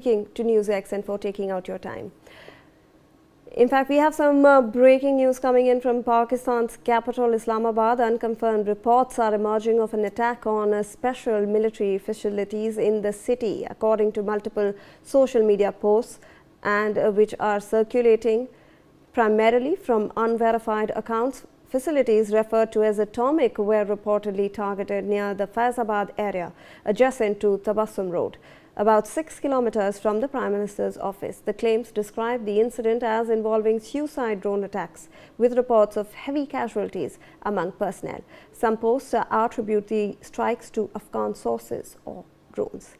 To NewsX and for taking out your time. In fact, we have some breaking news coming in from Pakistan's capital, Islamabad. Unconfirmed reports are emerging of an attack on special military facilities in the city, according to multiple social media posts, and which are circulating primarily from unverified accounts. Facilities referred to as Atomic were reportedly targeted near the Faizabad area, adjacent to Tabassum Road, about 6 kilometers from the Prime Minister's office. The claims describe the incident as involving suicide drone attacks, with reports of heavy casualties among personnel. Some posts attribute the strikes to Afghan sources or drones.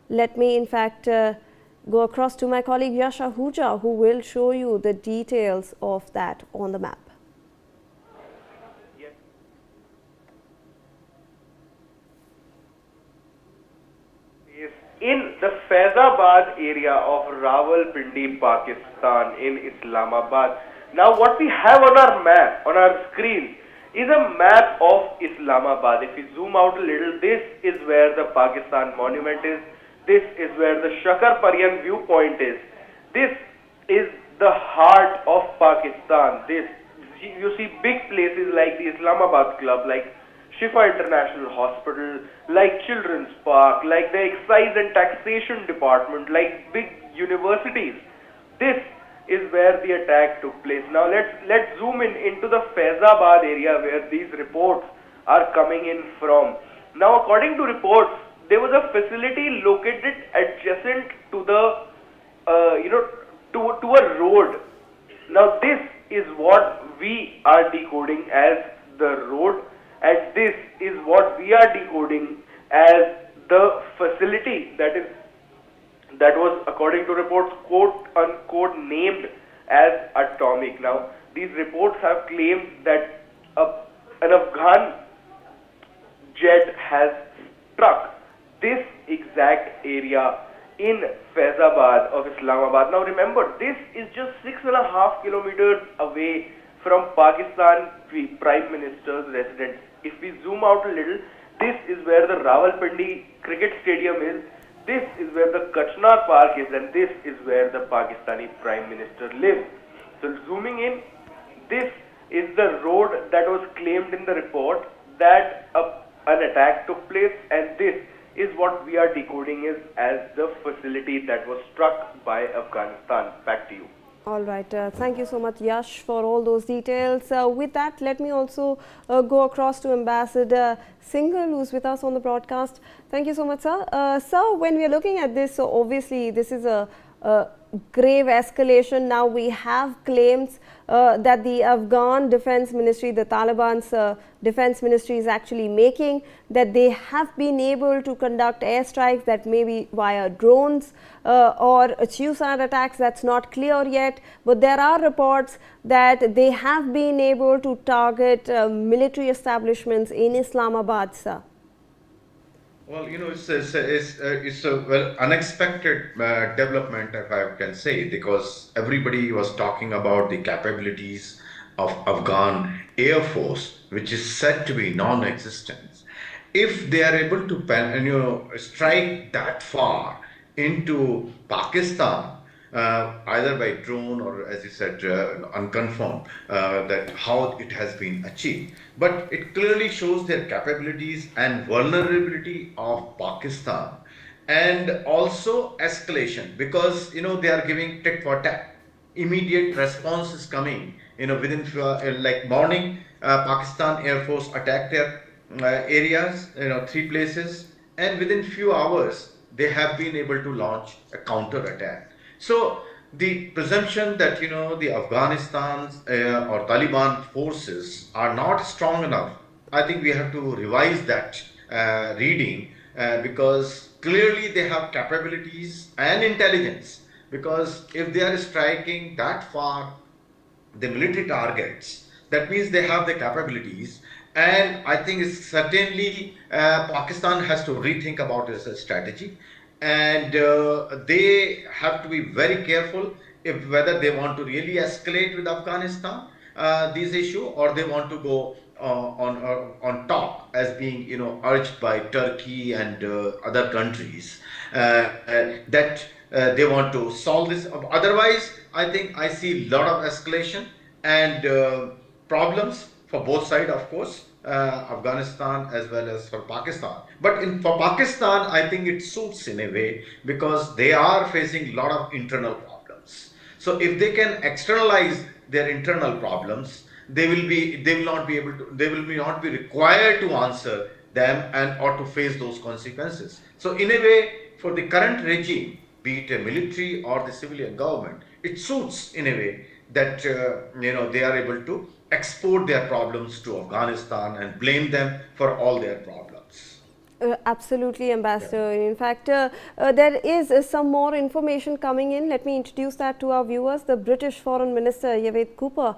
Let me, in fact, go across to my colleague Yash Ahuja, who will show you the details of that on the map. In the Faizabad area of Rawalpindi, Pakistan, in Islamabad. Now what we have on our map, on our screen, is a map of Islamabad. If we zoom out a little, this is where the Pakistan monument is. This is where the Shakar Paryan viewpoint is. This is the heart of Pakistan. You see big places like the Islamabad Club, like Shifa International Hospital, like Children's Park, like the Excise and Taxation Department, like big universities. This is where the attack took place. Now let's zoom into the Faizabad area where these reports are coming in from. Now, according to reports, there was a facility located adjacent to the to a road. Now this is what we are decoding as the road, and this is what we are decoding as the facility that was, according to reports, quote unquote named as Atomic. Now these reports have claimed that an Afghan jet has struck this exact area in Faizabad of Islamabad. Now remember, this is just 6.5 kilometers away from Pakistan Prime Minister's residence. If we zoom out a little, this is where the Rawalpindi cricket stadium is, this is where the Kachnar Park is, and this is where the Pakistani Prime Minister lives. So zooming in, this is the road that was claimed in the report that an attack took place, and this is what we are decoding as the facility that was struck by Afghanistan. Back to you. All right. Thank you so much, Yash, for all those details. With that, let me also go across to Ambassador Singhal, who's with us on the broadcast. Thank you so much, sir. Sir, when we are looking at this, so obviously this is a grave escalation. Now we have claims that the Afghan Defense Ministry, the Taliban's Defense Ministry, is actually making, that they have been able to conduct airstrikes that may be via drones or suicide attacks. That's not clear yet, but there are reports that they have been able to target military establishments in Islamabad, sir. Well, it's a well unexpected development, if I can say, because everybody was talking about the capabilities of Afghan Air Force, which is said to be non-existent. If they are able to strike that far into Pakistan, either by drone or, as you said, unconfirmed, that how it has been achieved. But it clearly shows their capabilities and vulnerability of Pakistan, and also escalation, because they are giving tit for tat. Immediate response is coming. Within like morning, Pakistan Air Force attacked their areas, 3 places, and within few hours they have been able to launch a counter attack. So the presumption that the Afghanistan's or Taliban forces are not strong enough, I think we have to revise that reading, because clearly they have capabilities and intelligence. Because if they are striking that far the military targets, that means they have the capabilities. And I think it's certainly Pakistan has to rethink about its strategy. And they have to be very careful if whether they want to really escalate with Afghanistan this issue, or they want to go on top, as being urged by Turkey and other countries. that they want to solve this. Otherwise, I think I see a lot of escalation and problems for both sides, of course, Afghanistan as well as for Pakistan. But for Pakistan, I think it suits in a way because they are facing a lot of internal problems. So if they can externalize their internal problems, they will not be able to, they will be not be required to answer them and or to face those consequences. So in a way, for the current regime, be it a military or the civilian government, it suits in a way that they are able to export their problems to Afghanistan and blame them for all their problems. Absolutely, Ambassador. In fact, there is some more information coming in. Let me introduce that to our viewers. The British Foreign Minister, Yvette Cooper,